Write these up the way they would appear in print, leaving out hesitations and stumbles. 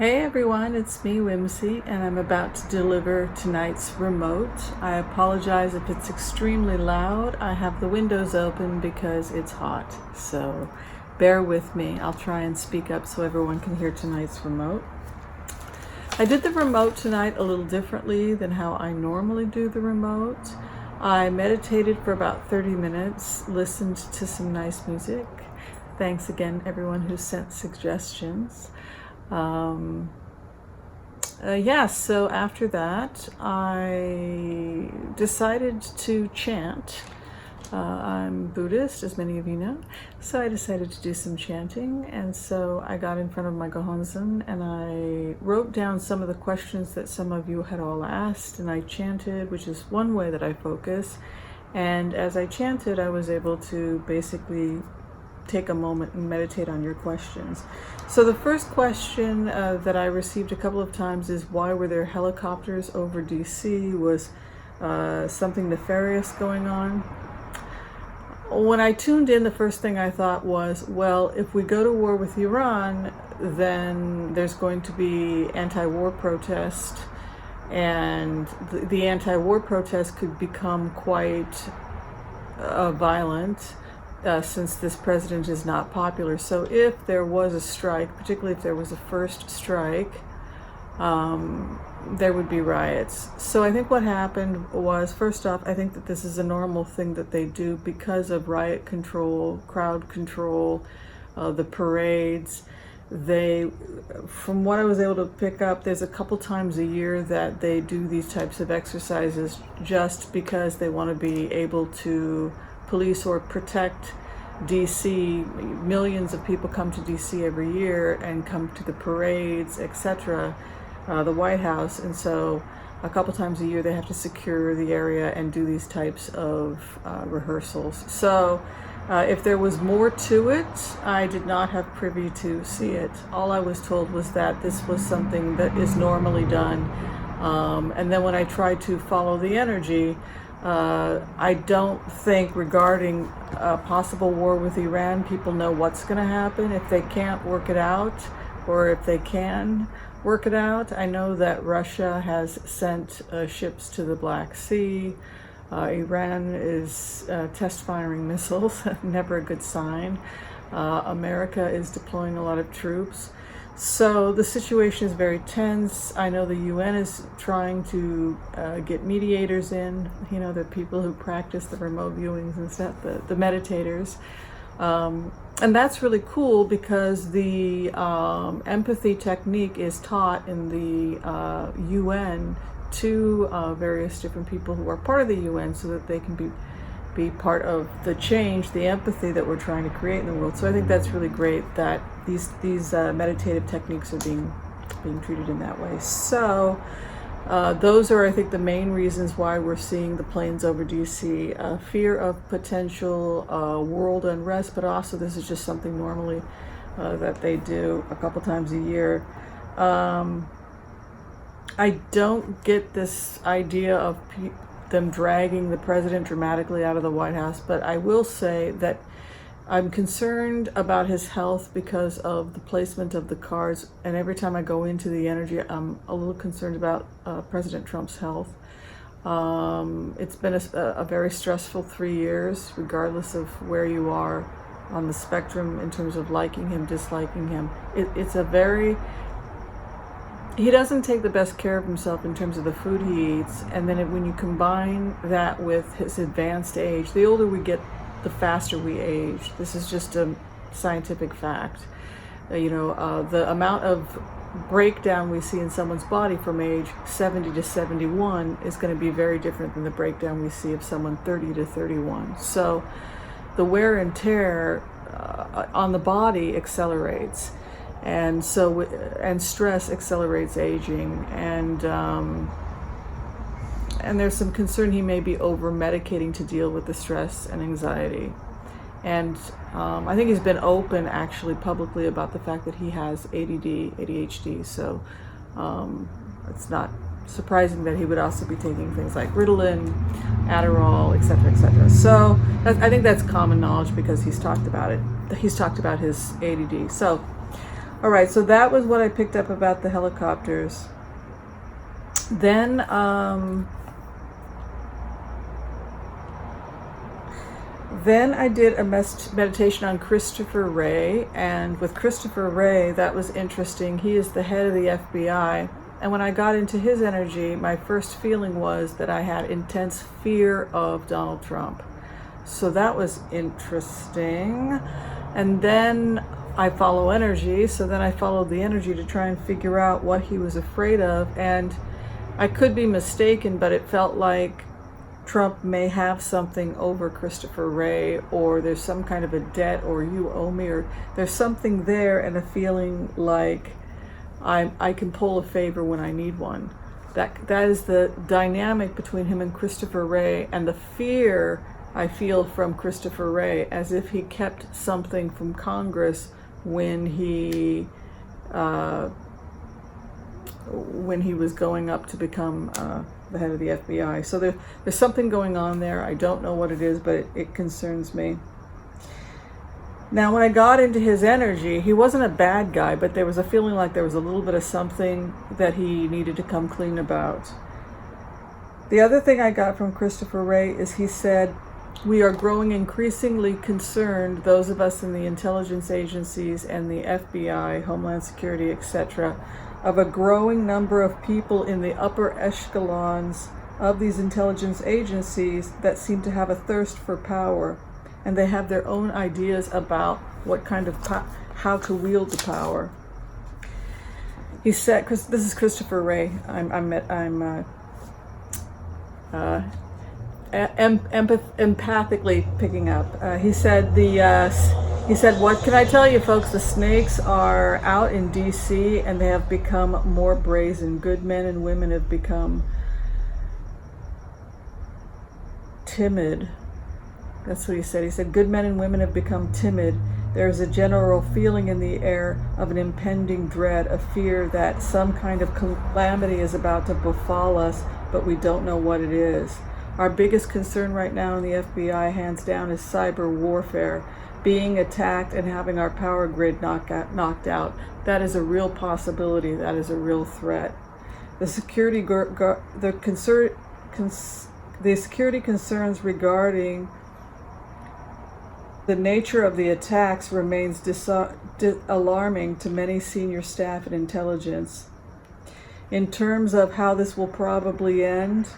Hey everyone, it's me, Whimsy, and I'm about to deliver tonight's remote. I apologize if it's extremely loud. I have the windows open because it's hot, so bear with me. I'll try and speak up so everyone can hear tonight's remote. I did the remote tonight a little differently than how I normally do the remote. I meditated for about 30 minutes, listened to some nice music. Thanks again, everyone who sent suggestions. So after that, I decided to chant. I'm Buddhist, as many of you know, so I decided to do some chanting, and so I got in front of my gohonzon and I wrote down some of the questions that some of you had all asked, and I chanted, which is one way that I focus, and as I chanted, I was able to basically take a moment and meditate on your questions. So the first question that I received a couple of times is, why were there helicopters over DC? Was something nefarious going on? When I tuned in, the first thing I thought was, well, if we go to war with Iran, then there's going to be anti-war protest, and the anti-war protest could become quite violent. Since this president is not popular. So if there was a strike, particularly if there was a first strike, there would be riots. So I think what happened was, first off, I think that this is a normal thing that they do because of riot control, crowd control, the parades. From what I was able to pick up, there's a couple times a year that they do these types of exercises just because they want to be able to police or protect DC. Millions of people come to DC every year and come to the parades, etc., the White House, and so a couple times a year they have to secure the area and do these types of rehearsals. So if there was more to it, I did not have privy to see it. All I was told was that this was something that is normally done, and then when I tried to follow the energy, I don't think regarding a possible war with Iran, people know what's going to happen if they can't work it out, or if they can work it out. I know that Russia has sent ships to the Black Sea. Iran is test firing missiles, never a good sign. America is deploying a lot of troops. So the situation is very tense. I know the UN is trying to get mediators in, the people who practice the remote viewings and stuff, the meditators. And that's really cool because the empathy technique is taught in the UN to various different people who are part of the UN so that they can be part of the change, the empathy that we're trying to create in the world. So I think that's really great that these meditative techniques are being treated in that way. So those are, I think, the main reasons why we're seeing the planes over DC. Fear of potential world unrest, but also this is just something normally that they do a couple times a year. I don't get this idea of them dragging the president dramatically out of the White House, but I will say that I'm concerned about his health because of the placement of the cards, and every time I go into the energy, I'm a little concerned about President Trump's health. It's been a very stressful 3 years, regardless of where you are on the spectrum in terms of liking him, disliking him. He doesn't take the best care of himself in terms of the food he eats, and then when you combine that with his advanced age, the older we get, the faster we age. This is just a scientific fact. The amount of breakdown we see in someone's body from age 70 to 71 is going to be very different than the breakdown we see of someone 30 to 31. So the wear and tear on the body accelerates. And stress accelerates aging, and there's some concern he may be over medicating to deal with the stress and anxiety. And I think he's been open actually publicly about the fact that he has ADHD. So it's not surprising that he would also be taking things like Ritalin, Adderall, etc., etc. So I think that's common knowledge because he's talked about it. He's talked about his ADD. So All right, so that was what I picked up about the helicopters. Then I did a meditation on Christopher Wray, and with Christopher Wray, that was interesting. He is the head of the FBI, and when I got into his energy, my first feeling was that I had intense fear of Donald Trump. So that was interesting. And then I follow energy, so then I followed the energy to try and figure out what he was afraid of, and I could be mistaken, but it felt like Trump may have something over Christopher Wray, or there's some kind of a debt, or you owe me, or there's something there, and a feeling like I can pull a favor when I need one. That is the dynamic between him and Christopher Wray, and the fear I feel from Christopher Wray, as if he kept something from Congress when he was going up to become the head of the FBI. So there's something going on there. I don't know what it is, but it concerns me. Now, when I got into his energy, he wasn't a bad guy, but there was a feeling like there was a little bit of something that he needed to come clean about. The other thing I got from Christopher Wray is he said, "We are growing increasingly concerned, those of us in the intelligence agencies and the FBI, Homeland Security, etc., of a growing number of people in the upper echelons of these intelligence agencies that seem to have a thirst for power, and they have their own ideas about what kind of how to wield the power." He said, "This is Christopher Wray. I'm empathically picking up." He said, "What can I tell you, folks? The snakes are out in D.C. and they have become more brazen. Good men and women have become timid." That's what he said. He said, "Good men and women have become timid. There is a general feeling in the air of an impending dread, a fear that some kind of calamity is about to befall us, but we don't know what it is. Our biggest concern right now in the FBI, hands down, is cyber warfare, being attacked and having our power grid knocked out. That is a real possibility. That is a real threat. The security concerns regarding the nature of the attacks remains alarming to many senior staff in intelligence. In terms of how this will probably end,"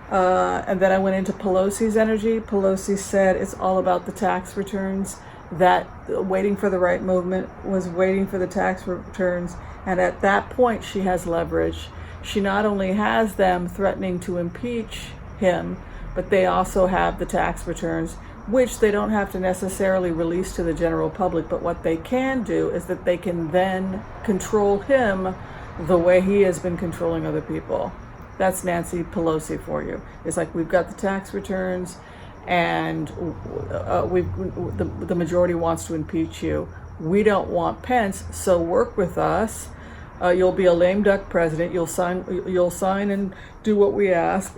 and then I went into Pelosi's energy. Pelosi said it's all about the tax returns, that waiting for the right movement was waiting for the tax returns, and at that point she has leverage. She not only has them threatening to impeach him, but they also have the tax returns, which they don't have to necessarily release to the general public, but what they can do is that they can then control him the way he has been controlling other people. That's Nancy Pelosi for you. It's like, we've got the tax returns, and the majority wants to impeach you. We don't want Pence, so work with us. You'll be a lame duck president. You'll sign and do what we ask,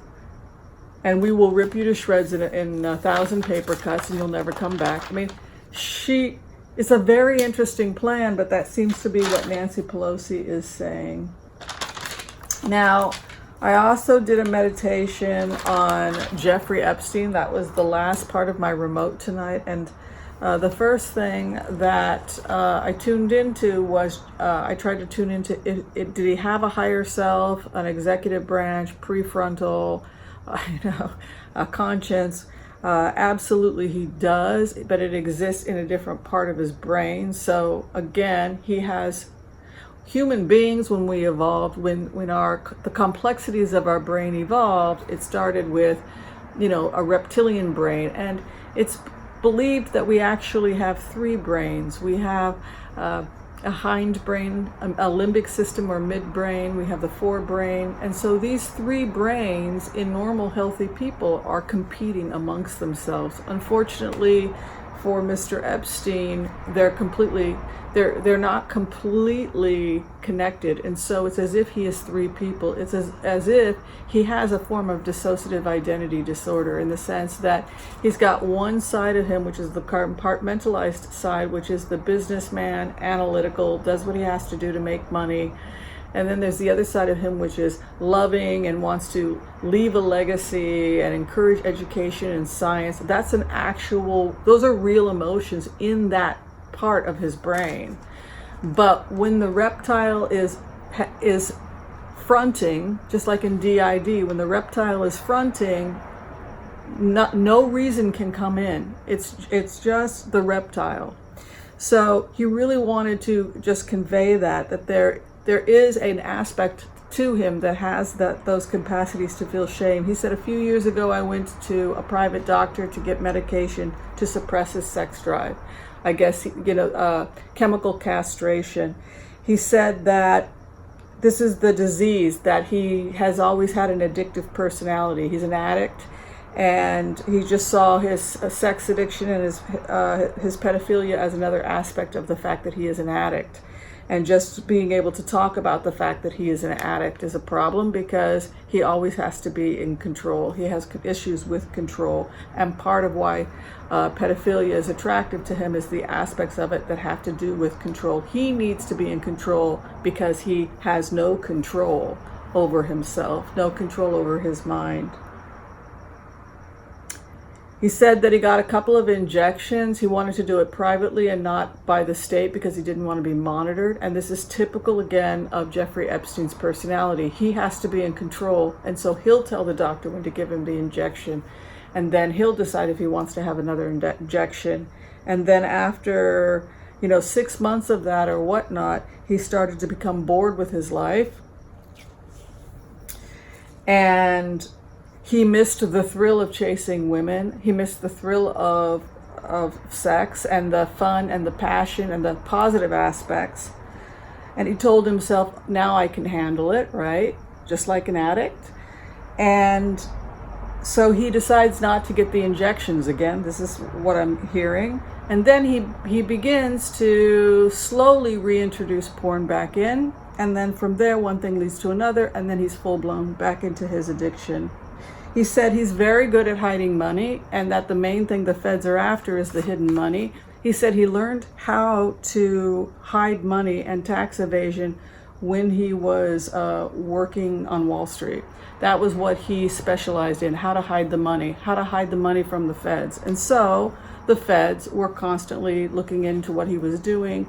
and we will rip you to shreds in 1,000 paper cuts, and you'll never come back. I mean, it's a very interesting plan, but that seems to be what Nancy Pelosi is saying. Now, I also did a meditation on Jeffrey Epstein. That was the last part of my remote tonight. And the first thing that I tuned into was, I tried to tune into, did he have a higher self, an executive branch, prefrontal, a conscience? Absolutely he does, but it exists in a different part of his brain. So again, he has human beings, when we evolved, when the complexities of our brain evolved, it started with, a reptilian brain, and it's believed that we actually have 3 brains. We have a hind brain, a limbic system or midbrain, we have the forebrain, and so these 3 brains in normal healthy people are competing amongst themselves. Unfortunately, for Mr. Epstein, they're not completely connected. And so it's as if he is three people. It's as if he has a form of dissociative identity disorder, in the sense that he's got one side of him, which is the compartmentalized side, which is the businessman, analytical, does what he has to do to make money. And then there's the other side of him, which is loving and wants to leave a legacy and encourage education and science. Those are real emotions in that part of his brain. But when the reptile is fronting, just like in DID, when the reptile is fronting, no reason can come in. It's just the reptile. So he really wanted to just convey that there is an aspect to him that has those capacities to feel shame. He said, a few years ago, I went to a private doctor to get medication to suppress his sex drive. I guess, chemical castration. He said that this is the disease, that he has always had an addictive personality. He's an addict, and he just saw his sex addiction and his pedophilia as another aspect of the fact that he is an addict. And just being able to talk about the fact that he is an addict is a problem, because he always has to be in control. He has issues with control. And part of why pedophilia is attractive to him is the aspects of it that have to do with control. He needs to be in control because he has no control over himself, no control over his mind. He said that he got a couple of injections. He wanted to do it privately and not by the state, because he didn't want to be monitored. And this is typical, again, of Jeffrey Epstein's personality. He has to be in control, and so he'll tell the doctor when to give him the injection, and then he'll decide if he wants to have another injection. And then after 6 months of that or whatnot, he started to become bored with his life, and he missed the thrill of chasing women. He missed the thrill of sex and the fun and the passion and the positive aspects. And he told himself, now I can handle it, right? Just like an addict. And so he decides not to get the injections again. This is what I'm hearing. And then he begins to slowly reintroduce porn back in. And then from there, one thing leads to another, and then he's full-blown back into his addiction. He said he's very good at hiding money, and that the main thing the feds are after is the hidden money. He said he learned how to hide money and tax evasion when he was working on Wall Street. That was what he specialized in, how to hide the money from the feds. And so the feds were constantly looking into what he was doing.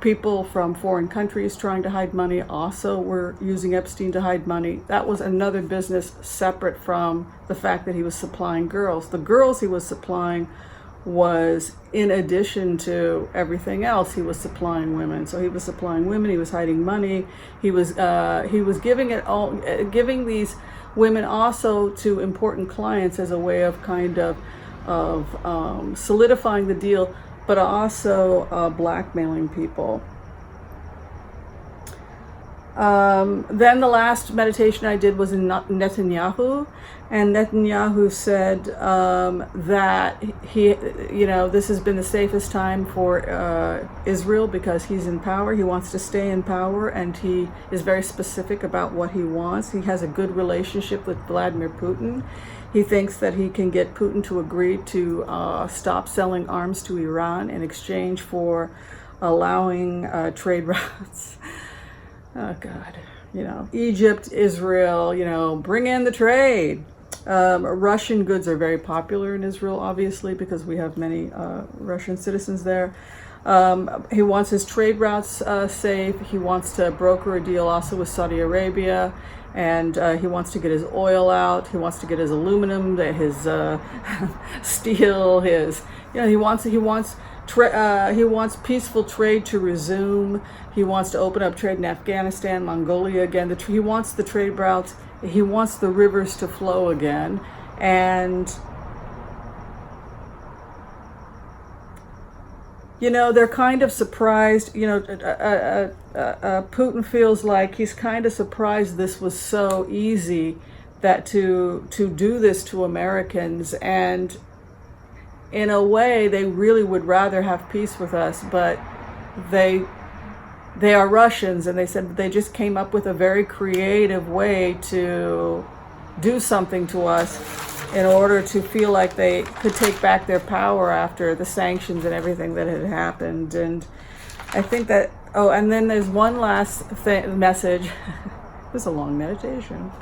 People from foreign countries trying to hide money also were using Epstein to hide money. That was another business separate from the fact that he was supplying girls. The girls he was supplying was in addition to everything else. He was supplying women. So he was supplying women, he was hiding money, he was giving these women also to important clients as a way of solidifying the deal, but also blackmailing people. Then the last meditation I did was in Netanyahu, and Netanyahu said that this has been the safest time for Israel because he's in power. He wants to stay in power, and he is very specific about what he wants. He has a good relationship with Vladimir Putin. He thinks that he can get Putin to agree to stop selling arms to Iran in exchange for allowing trade routes. Oh God, Egypt, Israel, bring in the trade. Russian goods are very popular in Israel, obviously, because we have many Russian citizens there. He wants his trade routes safe. He wants to broker a deal also with Saudi Arabia. And he wants to get his oil out. He wants to get his aluminum, his steel, he wants peaceful trade to resume. He wants to open up trade in Afghanistan, Mongolia again. He wants the trade routes. He wants the rivers to flow again. And they're kind of surprised. Putin feels like he's kind of surprised this was so easy, that to do this to Americans. And in a way, they really would rather have peace with us, but they are Russians, and they said they just came up with a very creative way to do something to us in order to feel like they could take back their power after the sanctions and everything that had happened. And I think that, oh, and then there's one last message. It was a long meditation.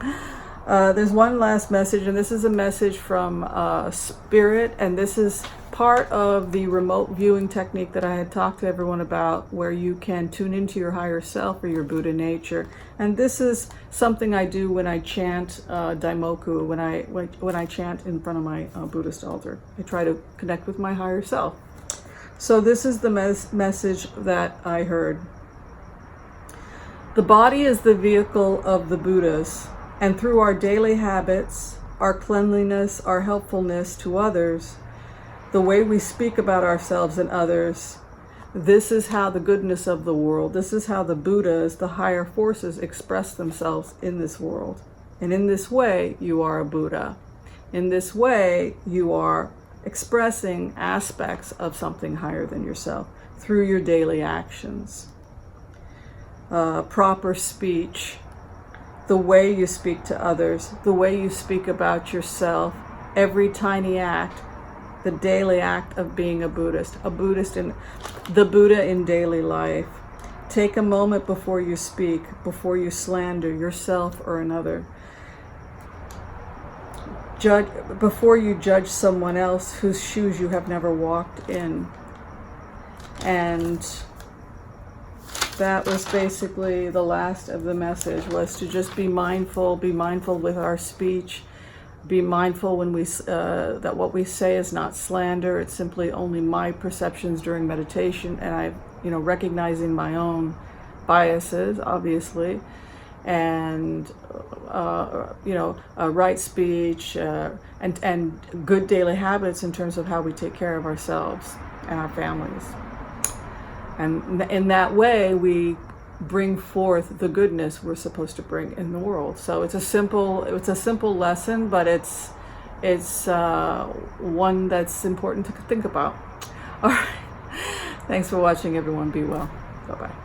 There's one last message, and this is a message from Spirit, and this is part of the remote viewing technique that I had talked to everyone about, where you can tune into your higher self or your Buddha nature. And this is something I do when I chant Daimoku, when I chant in front of my Buddhist altar. I try to connect with my higher self. So this is the message that I heard. The body is the vehicle of the Buddhas, and through our daily habits, our cleanliness, our helpfulness to others, the way we speak about ourselves and others, this is how the goodness of the world, this is how the Buddhas, the higher forces, express themselves in this world. And in this way, you are a Buddha. In this way, you are expressing aspects of something higher than yourself through your daily actions. Proper speech, the way you speak to others, the way you speak about yourself, every tiny act, the daily act of being a Buddhist in the Buddha in daily life. Take a moment before you speak, before you slander yourself or another. Before you judge someone else whose shoes you have never walked in. And that was basically the last of the message, was to just be mindful with our speech, be mindful when we that what we say is not slander. It's simply only my perceptions during meditation, and I, recognizing my own biases, obviously, and right speech and good daily habits in terms of how we take care of ourselves and our families. And in that way, we bring forth the goodness we're supposed to bring in the world. So it's a simple lesson, but it's one that's important to think about. All right. Thanks for watching, everyone. Be well. Bye-bye.